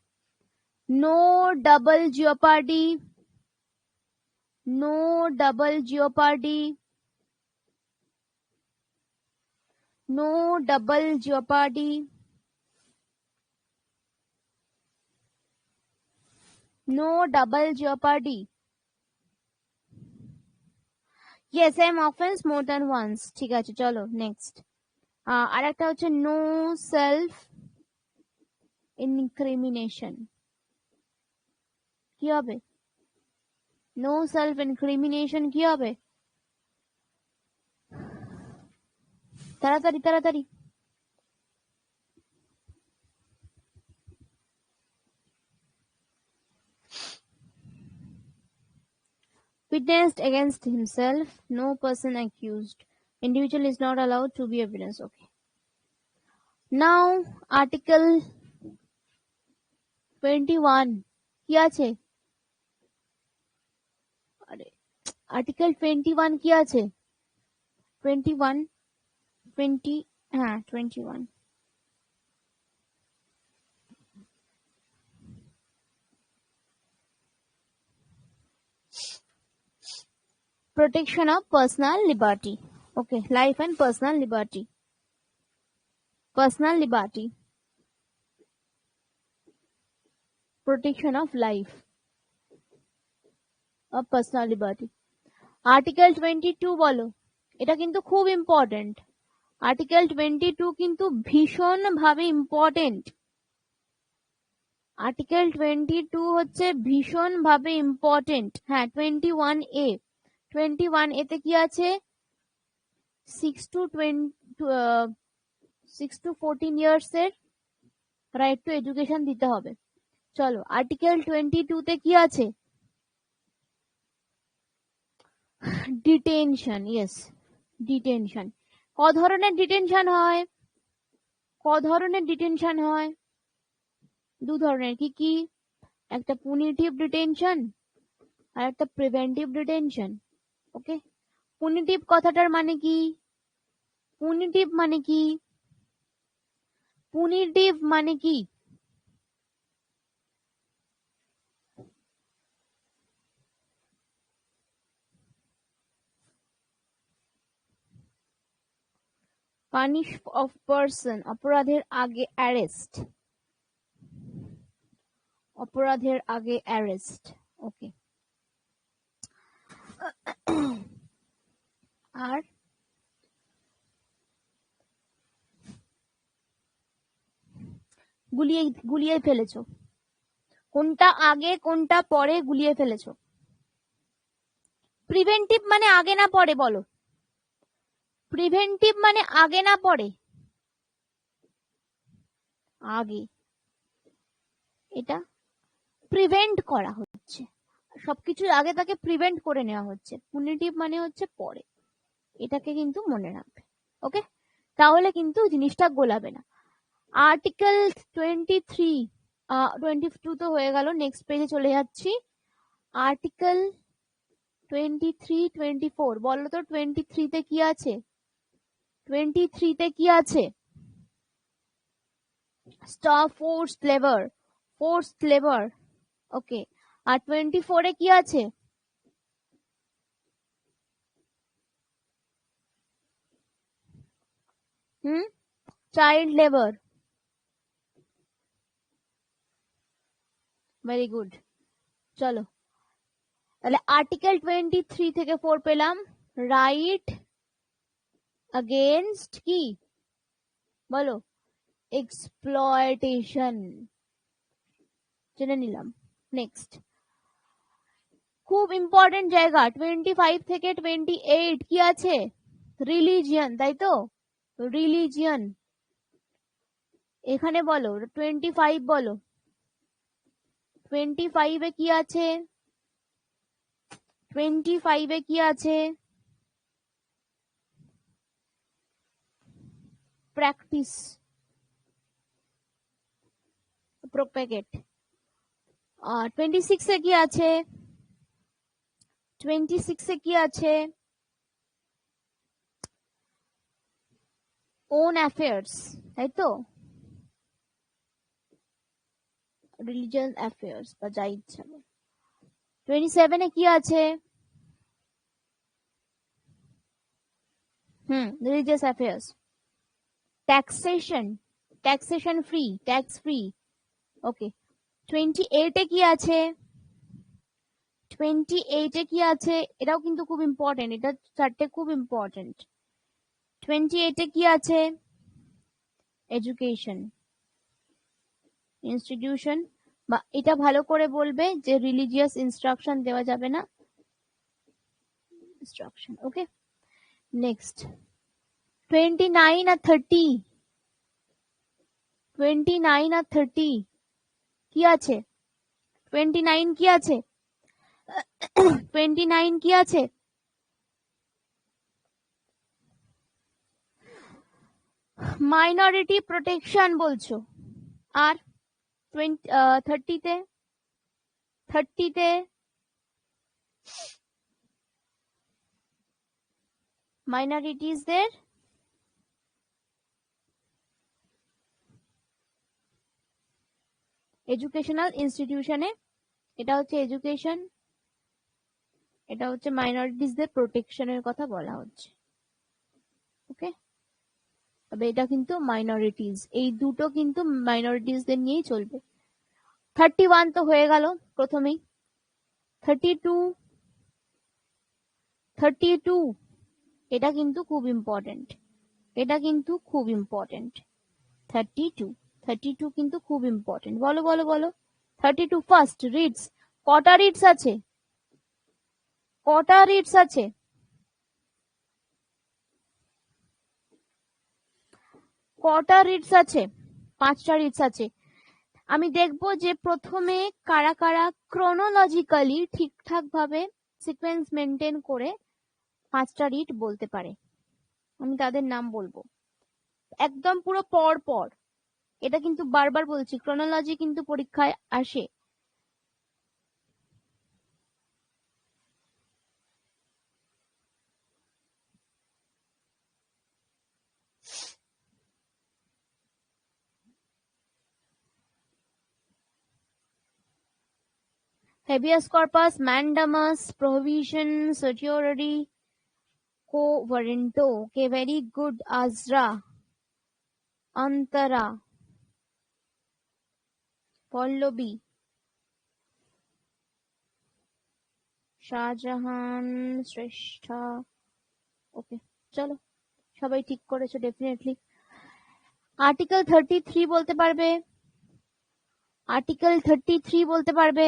no double jeopardy, no double jeopardy, no double jeopardy, no double jeopardy. Yes, same offence more than once. ঠিক আছে, চলো নেক্সট। আর একটা হচ্ছে নো সেলফ ইনক্রিমিনেশন। কি হবে? নো সেলফ ইনক্রিমিনেশন কি হবে? তাড়াতাড়ি তাড়াতাড়ি। Witnessed against himself, no person accused. Individual is not allowed to be evidence. Okay. Now, Article 21 কি আছে? আরে, Article 21 কি আছে? 21, 20, হ্যাঁ 21। Protection of personal liberty. Okay, life and personal liberty. Personal liberty. Protection of life or personal liberty. Article 22 বলো, এটা কিন্তু খুব ইম্পর্টেন্ট। আর্টিকেল 22 কিন্তু ভীষণ ভাবে ইম্পর্টেন্ট। আর্টিকেল 22 হচ্ছে ভীষণ ভাবে ইম্পর্টেন্ট। হ্যাঁ, 21A, 21A তে কি আছে? 6 to 14 ইয়ার্স এর রাইট টু এডুকেশন দিতে হবে। চলো, আর্টিকেল 22 তে কি আছে? ডিটেনশন। Yes, detention. ক ধরনের ডিটেনশন হয়? ক ধরনের ডিটেনশন হয়? দু ধরনের। কি কি? একটা পুনিটিভ ডিটেনশন আর একটা প্রিভেন্টিভ ডিটেনশন। ওকে, পুনিটিভ কথাটার মানে কি? পুনিটিভ মানে কি? পুনিটিভ মানে কি? পানিশ অফ পারসন, অপরাধের আগে অ্যারেস্ট, অপরাধের আগে অ্যারেস্ট। ওকে, আর গুলিয়ে গুলিয়ে ফেলেছো, কোনটা আগে কোনটা পরে গুলিয়ে ফেলেছো। প্রিভেন্টিভ মানে আগে না পরে বলো, প্রিভেন্টিভ মানে আগে না পরে, আগে, এটা প্রিভেন্ট করা হচ্ছে, সবকিছুর আগে তাকে প্রিভেন্ট করে নেওয়া হচ্ছে, পুনিটিভ মানে হচ্ছে পরে, এটাকে কিন্তু মনে রাখবে। ওকে, তাহলে কিন্তু জিনিসটা গোলাবে না। আর্টিকেল 23, 22 তো হয়ে গেল, নেক্সট পেজে চলে যাচ্ছি। আর্টিকেল 23, 24 বলো তো 23 তে কি আছে, 23 তে কি আছে? Stop forced labour, forced labour. Okay, আর 24 এ কি আছে? Child labour. ভেরি গুড, চলো তাহলে আর্টিকেল 23 থেকে 4 পেলাম, রাইট अगेंस्ट কি বলো, এক্সপ্লয়টেশন, জেনে নিলাম। নেক্সট, খুব ইম্পর্টেন্ট জায়গা 25 থেকে 28 কি আছে? রিলিজিয়ন, তাই তো, রিলিজিয়ন। এখানে বলো 25 বলো, 25 এ কি আছে? 25 এ কি আছে? প্র্যাকটিস, প্রোপেগেট। আর 26 এ কি আছে? 26 এ কি আছে? ওন অ্যাফেয়ার্স, তাই তো, রিলিজিয়াস অ্যাফেয়ার্স বা যা ইচ্ছা। 27 এ কি আছে? Religious affairs. Taxation, taxation free, tax free. Okay, 28 এ কি আছে? 28 এ কি আছে? এটাও কিন্তু খুব ইম্পর্টেন্ট, এটা চারটে খুব ইম্পর্টেন্ট। 28 এ কি আছে? এডুকেশন ইনস্টিটিউশন, বা এটা ভালো করে বলবে যে রিলিজিয়াস ইনস্ট্রাকশন দেওয়া যাবে না, ইনস্ট্রাকশন। ওকে, নেক্সট 29 আর 30, 29 আর 30 কি আছে? 29 কি আছে? 29 কি আছে? মাইনরিটি প্রোটেকশন বলছো। আর 30 তে, 30 তে মাইনরিটিসদের এডুকেশনাল ইনস্টিটিউশনে, এটা হচ্ছে এডুকেশন, এটা হচ্ছে মাইনরিটিসদের প্রোটেকশনের কথা বলা হচ্ছে। ওকে, তবে এটা কিন্তু মাইনরিটিস, এই দুটো কিন্তু মাইনরিটিসদের নিয়েই চলবে। 31 তো হয়ে গেল প্রথমেই। 32, 32 এটা কিন্তু খুব ইম্পর্টেন্ট, এটা কিন্তু খুব ইম্পর্টেন্ট। 32, 32 কিন্তু খুব ইম্পর্টেন্ট। বলো বলো বলো, 32 ফার্স্ট রিডস, কটা রিডস আছে? কটা রিডস আছে? কটা রিডস আছে? 5টা রিডস আছে। আমি দেখবো যে প্রথমে কারা কারা ক্রোনোলজিক্যালি ঠিকঠাক ভাবে সিকোয়েন্স মেনটেন করে 5টা রিড বলতে পারে, আমি তাদের নাম বলবো একদম পুরো পর পর। এটা কিন্তু বারবার বলছি, ক্রোনোলজি কিন্তু পরীক্ষায় আসে। habeas corpus, mandamus, prohibition, certiorari, quo warranto. Okay, very good, Azra, Antara, Pallavi, Shahjahan, শ্রেষ্ঠা। ওকে, চলো সবাই ঠিক করেছো ডেফিনেটলি। আর্টিকেল 33 বলতে পারবে? আর্টিকেল 33 বলতে পারবে?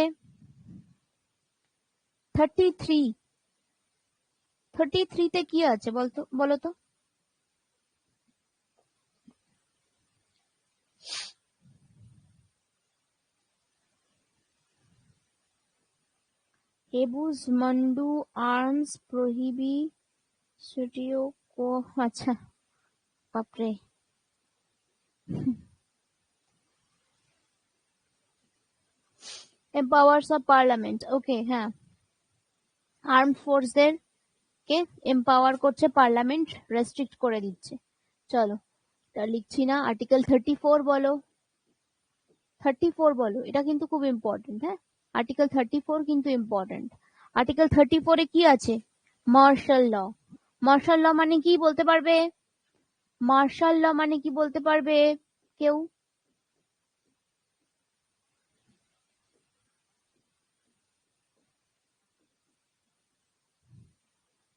33 33 তে কি আছে বলো তো? হেবুস মন্ডু আর্মস প্রহিবিশিও কো, আচ্ছা বাপরে। এম্পাওয়ার্স অফ পার্লামেন্ট, ওকে হ্যাঁ, আর্ম ফোর্সদের কে এম্পাওয়ার করছে পার্লামেন্ট, রেস্ট্রিক্ট করে দিচ্ছে। চলো এটা লিখছি না। আর্টিকেল 34 বলো, 34 বলো, এটা কিন্তু খুব ইম্পর্টেন্ট। হ্যাঁ, আর্টিকেল 34 কিন্তু ইম্পর্টেন্ট। আর্টিকেল 34 এ কি আছে? মার্শাল ল। মার্শাল ল মানে কি বলতে পারবে? মার্শাল ল মানে কি বলতে পারবে কেউ?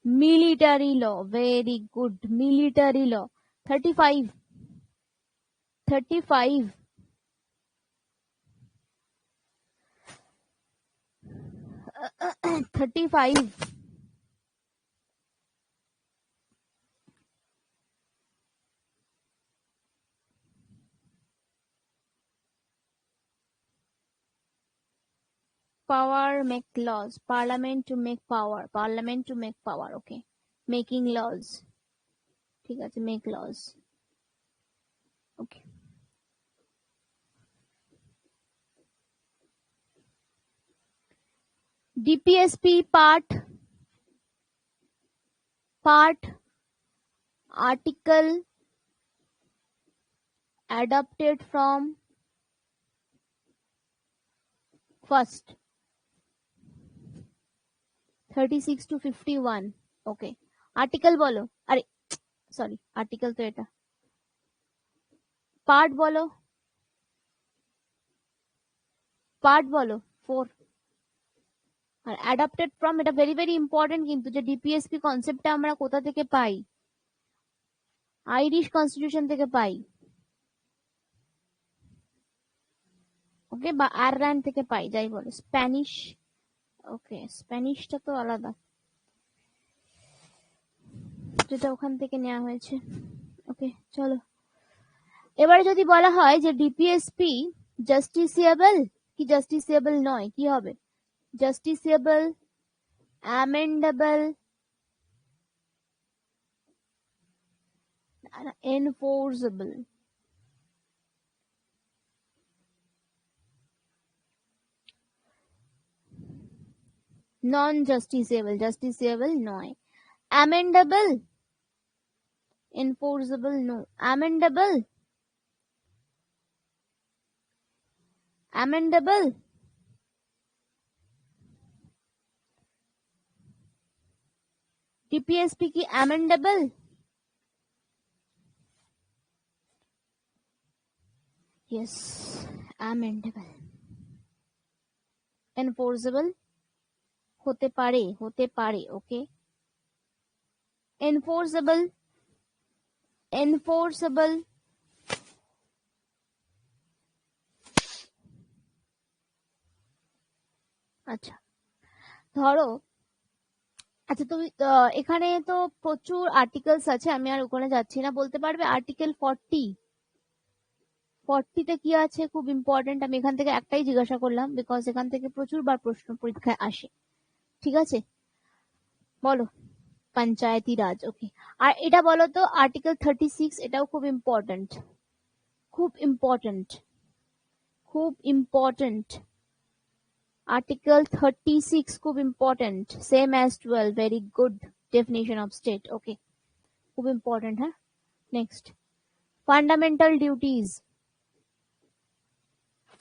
Military law, very good, military law. 35, 35, 35। Power make laws. Parliament to make power. Parliament to make power. Okay. Making laws. ঠিক আছে, make laws. Okay. DPSP part article adopted from first 36 to 51. Okay. Article বলো, আরে সরি, আর্টিকেল তো এটা। পার্ট বলো, পার্ট বলো 4। আর অ্যাডাপ্টেড ফ্রম, এটা ভেরি ভেরি ইম্পর্টেন্ট কিন্তু, যে ডিপিএসপি কনসেপ্টটা আমরা কোথা থেকে পাই? আইরিশ কনস্টিটিউশন থেকে পাই। ওকে, বা আয়ারল্যান্ড থেকে পাই, যাই বলো, স্প্যানিশ। ওকে, স্প্যানিশটা তো আলাদা, যেটা ওখান থেকে নেওয়া হয়েছে। ওকে চলো, এবারে যদি বলা হয় যে ডিপিএসপি জাস্টিসিয়েবল কি জাস্টিসিয়েবল নয়, কি হবে? জাস্টিসিয়েবল, অ্যামেন্ডেবল, এনফোর্সেবল। নন জাস্টিসিয়েবল, জাস্টিসিয়েবল নয়। অ্যামেন্ডেবল, এনফোর্সেবল নো। অ্যামেন্ডেবল, অ্যামেন্ডেবল, ডিপিএসপি কি অ্যামেন্ডেবল? ইয়েস, অ্যামেন্ডেবল। এনফোর্সেবল হতে পারে, হতে পারে। ওকে, এনফোর্সেবল, এনফোর্সেবল। আচ্ছা ধরো, আচ্ছা তুমি এখানে তো প্রচুর আর্টিকেলস আছে, আমি আর ওখানে যাচ্ছি না। বলতে পারবে আর্টিকেল 40? 40 তে কি আছে? খুব ইম্পর্টেন্ট। আমি এখান থেকে একটাই জিজ্ঞাসা করলাম, বিকজ এখান থেকে প্রচুর বার প্রশ্ন পরীক্ষায় আসে। ঠিক আছে, বলো। পঞ্চায়েতি রাজ, ওকে। আর এটা বলো তো, আর্টিকেল 36, এটাও খুব ইম্পর্টেন্ট, খুব ইম্পর্টেন্ট, খুব ইম্পর্টেন্ট। Article 36 খুব important, same as 12, very good definition of state. Okay, খুব important, হ্যাঁ। Next, fundamental duties,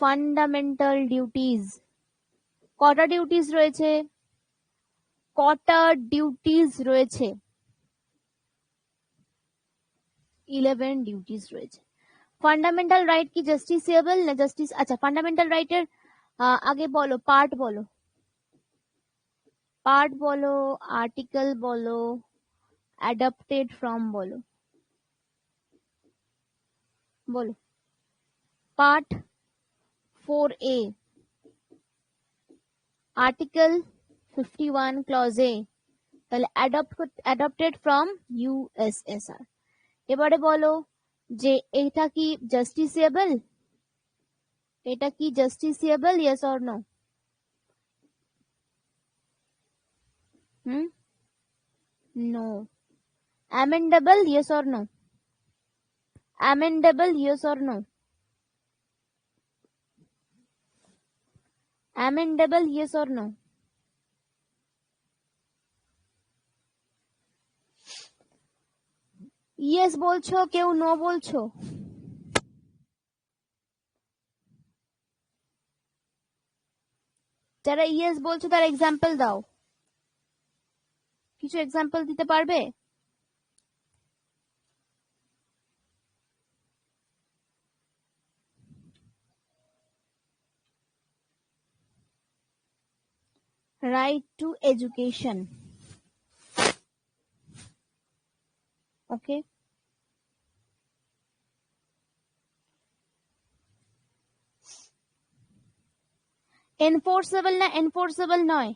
fundamental duties। কটা ডিউটিস রয়েছে? কটা ডিউটিস রয়েছে? 11 ডিউটিস রয়েছে। ফান্ডামেন্টাল রাইট কি জাস্টিসিয়েবল না জাস্টিস? আচ্ছা, ফান্ডামেন্টাল রাইটের আগে বলো, পার্ট বলো, পার্ট বলো, আর্টিকেল বলো, অ্যাডাপ্টেড ফ্রম বলো, বলো। পার্ট 4A আর্টিকেল 51 ক্লজ এ, তাহলে অ্যাডপ্টেড ফ্রম ইউএসএসআর। এবারে বলো যে এটা কি জাস্টিসিয়েবল, এটা কি justiciable, yes or no? No. Amendable, yes or no? Amendable, yes or no? Amendable, yes or no? Yes বলছো, কেউ নো বলছো? যারা ইয়েস বলছো তার এক্সাম্পল দাও, কিছু এক্সাম্পল দিতে পারবে? রাইট টু এডুকেশন, ওকে। এনফোর্সেবল না এনফোর্সেবল নয়?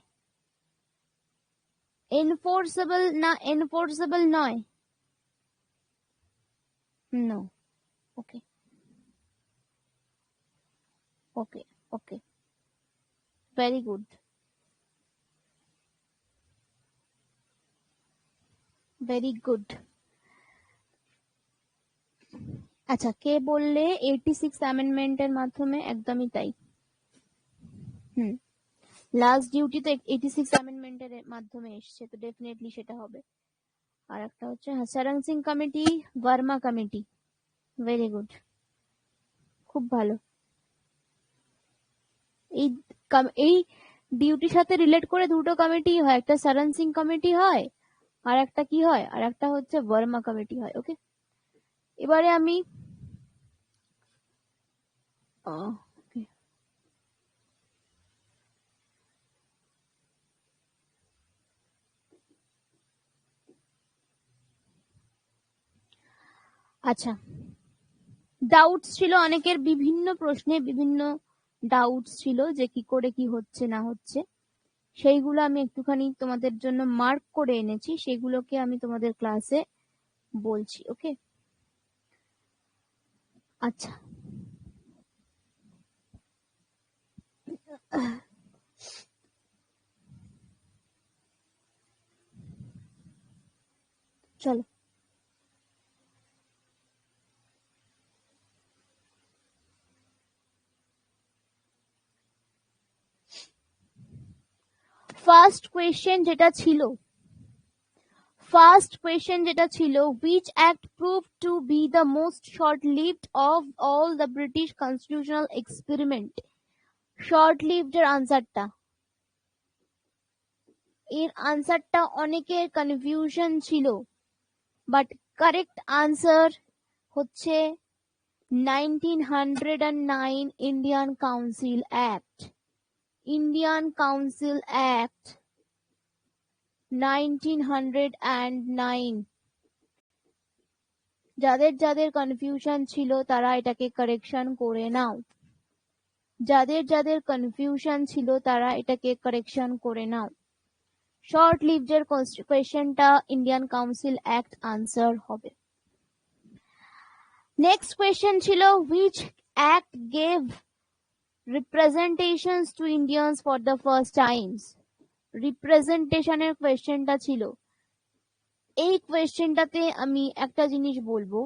এনফোর্সেবল না এনফোর্সেবল নয়? নো। ওকে ওকে ওকে, ভেরি গুড, ভেরি গুড। আচ্ছা, কে বললে 86 অ্যামেন্ডমেন্টের মাধ্যমে? একদমই তাই। লাস্ট ডিউটি তো 86 অ্যামেন্ডমেন্টের মাধ্যমে এসছে, তো ডেফিনেটলি সেটা হবে। আর একটা হচ্ছে Swaran Singh committee, Verma committee, very good, খুব ভালো। এই এই ডিউটির সাথে রিলেট করে দুটো কমিটি হয়, একটা সারাং সিং কমিটি হয় আর একটা কি হয়, আর একটা হচ্ছে ভার্মা কমিটি হয়। ওকে, এবারে আমি আচ্ছা, ডাউটস ছিল অনেকের, বিভিন্ন প্রশ্নে বিভিন্ন ডাউটস ছিল যে কি করে কি হচ্ছে না হচ্ছে, সেইগুলো আমি একটুখানি তোমাদের জন্য মার্ক করে এনেছি, সেগুলোকে আমি তোমাদের ক্লাসে বলছি। ওকে, আচ্ছা, চলো। ফার্স্ট কোয়েশ্চেন যেটা ছিল, which act proved to be the most short-lived of all the British constitutional experiment? short-lived এর আনসারটা, এর আনসারটা অনেকের কনফিউশন ছিল, বাট কারেক্ট আনসার হচ্ছে 1909 Indian council act. Indian council act 1909। যাদের যাদের কনফিউশন ছিল তারা এটাকে কারেকশন করে নাও, যাদের যাদের কনফিউশন ছিল তারা এটাকে কারেকশন করে নাও। শর্ট লিভড এর কোয়েশ্চেনটা ইন্ডিয়ান কাউন্সিল অ্যাক্ট আনসার হবে। নেক্সট কোয়েশ্চেন ছিল, which act gave representations to Indians for the first times? রিপ্রেজেন্টেশনের কোয়েশ্চেনটা ছিল। এই কোয়েশ্চেনটাতে আমি একটা জিনিস বলবো,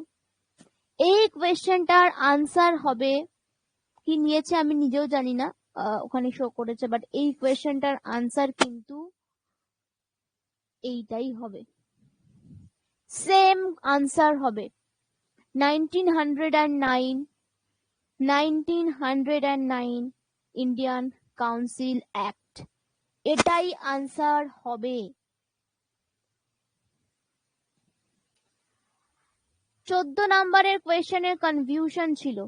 এই কোয়েশ্চেনটার আনসার হবে কি নিয়েছে আমি নিজেও জানি না, ওখানে শো করেছে, বাট এই কোয়েশ্চেনটার আনসার কিন্তু এইটাই হবে, সেম আনসার হবে 1909 ইন্ডিয়ান কাউন্সিল অ্যাক্ট, এটাই আনসার হবে। 14 নাম্বারের কোয়েশ্চেনের কনফিউশন ছিল,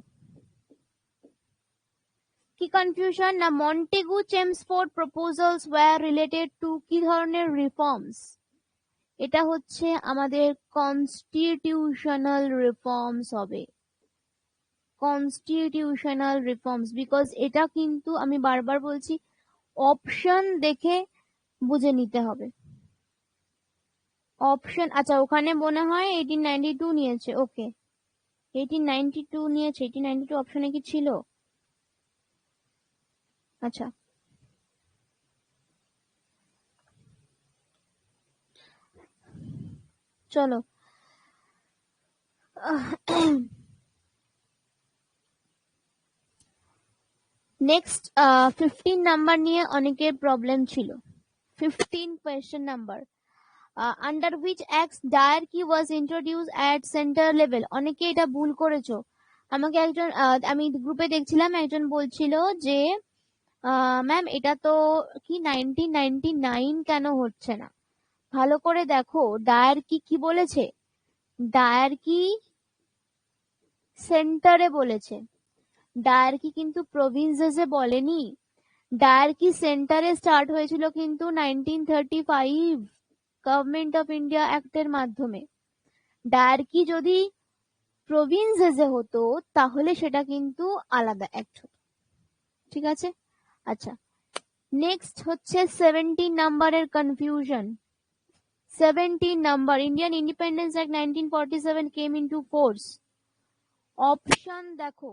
কি কনফিউশন না, Montagu Chelmsford proposals were related to কি ধরনের রিফর্মস? এটা হচ্ছে আমাদের কনস্টিটিউশনাল রিফর্মস হবে। কনস্টিটিউশনাল রিফর্মস, বিকজ এটা কিন্তু আমি বারবার বলছি অপশন দেখে বুঝে নিতে হবে। অপশন, আচ্ছা ওখানে মনে হয় 1892 নিয়েছে, ওকে 1892 নিয়েছে। 1892 অপশনে কি ছিল? আচ্ছা চলো নেক্সট 15 নাম্বার নিয়ে অনেকের প্রবলেম ছিল। 15 question number, under which acts dyarchy was introduce at centre level. অনেকে এটা ভুল করেছো। আমাকে একজন আমি গ্রুপে দেখছিলাম, একজন বলছিল যে ম্যাম এটা তো কি 1999 কেন হচ্ছে না? ভালো করে দেখো ডায়ারকি কি বলেছে। ডায়ারকি সেন্টারে বলেছে, ডায়ারকি কিন্তু প্রভিন্সেসে বলেনি। ডায়ারকি সেন্টারে স্টার্ট হয়েছিল কিন্তু 1935 গভর্নমেন্ট অফ ইন্ডিয়া অ্যাক্টের মাধ্যমে। ডায়ারকি যদি প্রভিন্সেসে হতো তাহলে সেটা কিন্তু আলাদা অ্যাক্ট হতো, ঠিক আছে। আচ্ছা নেক্সট হচ্ছে 17 নাম্বারের confusion. 17 number, Indian independence act 1947 came into force. Option দেখো,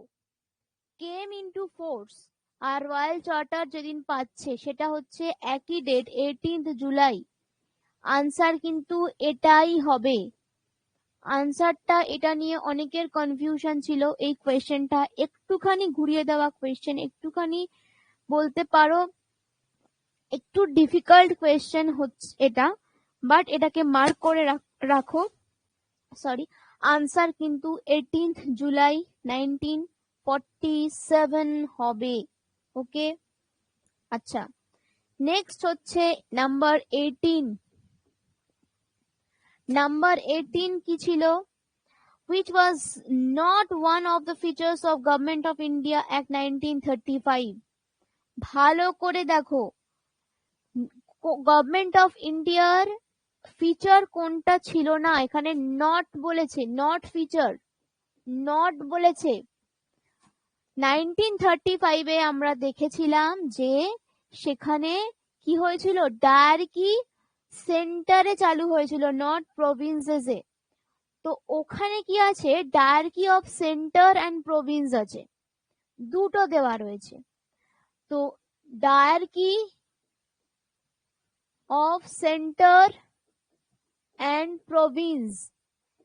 কেম ইনটু ফোর্স আর রয়্যাল চার্টার যেদিন পাচ্ছে সেটা হচ্ছে একই ডেট 18 জুলাই। আনসার কিন্তু এটাই হবে। আনসারটা এটা নিয়ে অনেকের কনফিউশন ছিল। এই কোয়েশ্চেনটা একটুখানি ঘুরিয়ে দেওয়া কোয়েশ্চেন, একটুখানি বলতে পারো একটু ডিফিকাল্ট কোয়েশ্চেন হচ্ছে এটা, বাট এটাকে মার্ক করে রাখো। সরি, আনসার কিন্তু 18 জুলাই 1947 হবে। ওকে আচ্ছা নেক্সট হচ্ছে নাম্বার 18। নাম্বার 18 কি ছিল? which was not one of the features of Government of India Act 1935। ভালো করে দেখো গভর্নমেন্ট অফ ইন্ডিয়ার ফিচার কোনটা ছিল না, এখানে নট বলেছে, নট ফিচার, নট বলেছে। 1935 এ আমরা দেখেছিলাম যে সেখানে কি হয়েছিল, ডায়ারকি সেন্টারে চালু হয়েছিল, নট প্রভিন্সেসে। তো ওখানে কি আছে, ডায়ারকি অফ সেন্টার অ্যান্ড প্রভিন্স আছে, দুটো দেওয়া রয়েছে। তো ডায়ারকি অফ সেন্টার অ্যান্ড প্রভিন্স,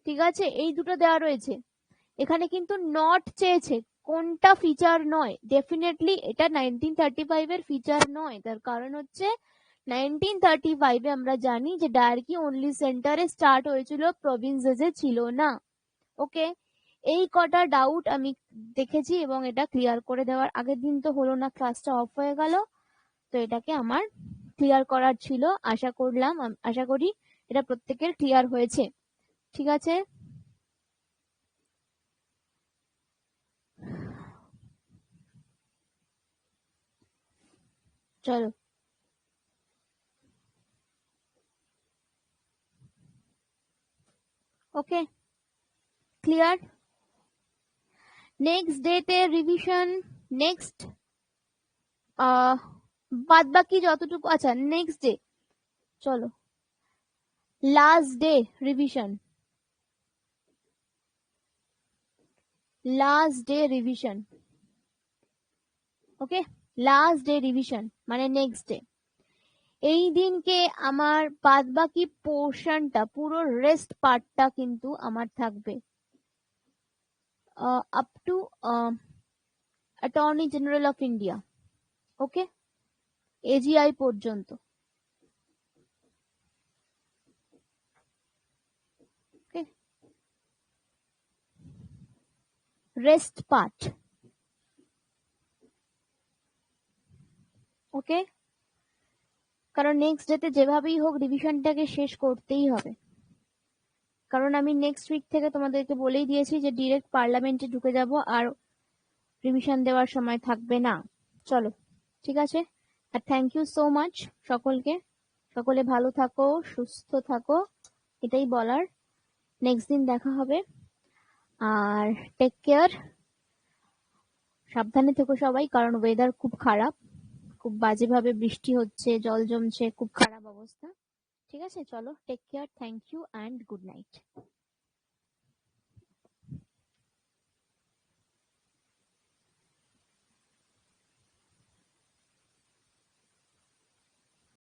ঠিক আছে, এই দুটো দেওয়া রয়েছে। এখানে কিন্তু নট চেয়েছে, কোনটা ফিচার নয়। ডেফিনেটলি এটা 1935 এর ফিচার নয়। তার কারণ হচ্ছে 1935 এ আমরা জানি যে ডায়ারকি অনলি সেন্টারে স্টার্ট হয়েছিল, প্রভিন্সেসে ছিল না। ওকে, এই কটা ডাউট আমি দেখেছি এবং এটা ক্লিয়ার করে দেওয়ার আগের দিন তো হলো না, ক্লাসটা অফ হয়ে গেল, তো এটাকে আমার ক্লিয়ার করার ছিল। আশা করি এটা প্রত্যেকের ক্লিয়ার হয়েছে, ঠিক আছে। চলো ওকে ক্লিয়ার। নেক্সট ডেতে রিভিশন, নেক্সট বাদ বাকি যতটুকু, আচ্ছা নেক্সট ডে, চলো last day revision, last day revision. Okay, last day revision মানে নেক্সট ডে। এই দিনকে আমার বাদ বাকি পোর্শনটা, পুরো রেস্ট পার্টটা কিন্তু আমার থাকবে up to attorney general of India, okay, AGI পর্যন্ত। রেস্ট পার্ট, ওকে, কারণ নেক্সট ডেতে যেভাবেই হোক রিভিশনটাকে শেষ করতেই হবে। কারণ আমি নেক্সট উইক থেকে তোমাদেরকে বলেই দিয়েছি যে ডিরেক্ট পার্লামেন্টে ঢুকে যাব, আর রিভিশন দেওয়ার সময় থাকবে না। চলো ঠিক আছে, আর থ্যাংক ইউ সো মাচ সকলকে। সকলে ভালো থাকো, সুস্থ থাকো, এটাই বলার। নেক্সট দিন দেখা হবে, আর টেক কেয়ার। সাবধানে থেকো সবাই, কারণ ওয়েদার খুব খারাপ, খুব বাজেভাবে বৃষ্টি হচ্ছে, জল জমছে, খুব খারাপ অবস্থা। ঠিক আছে, চলো, take care, thank you and good night.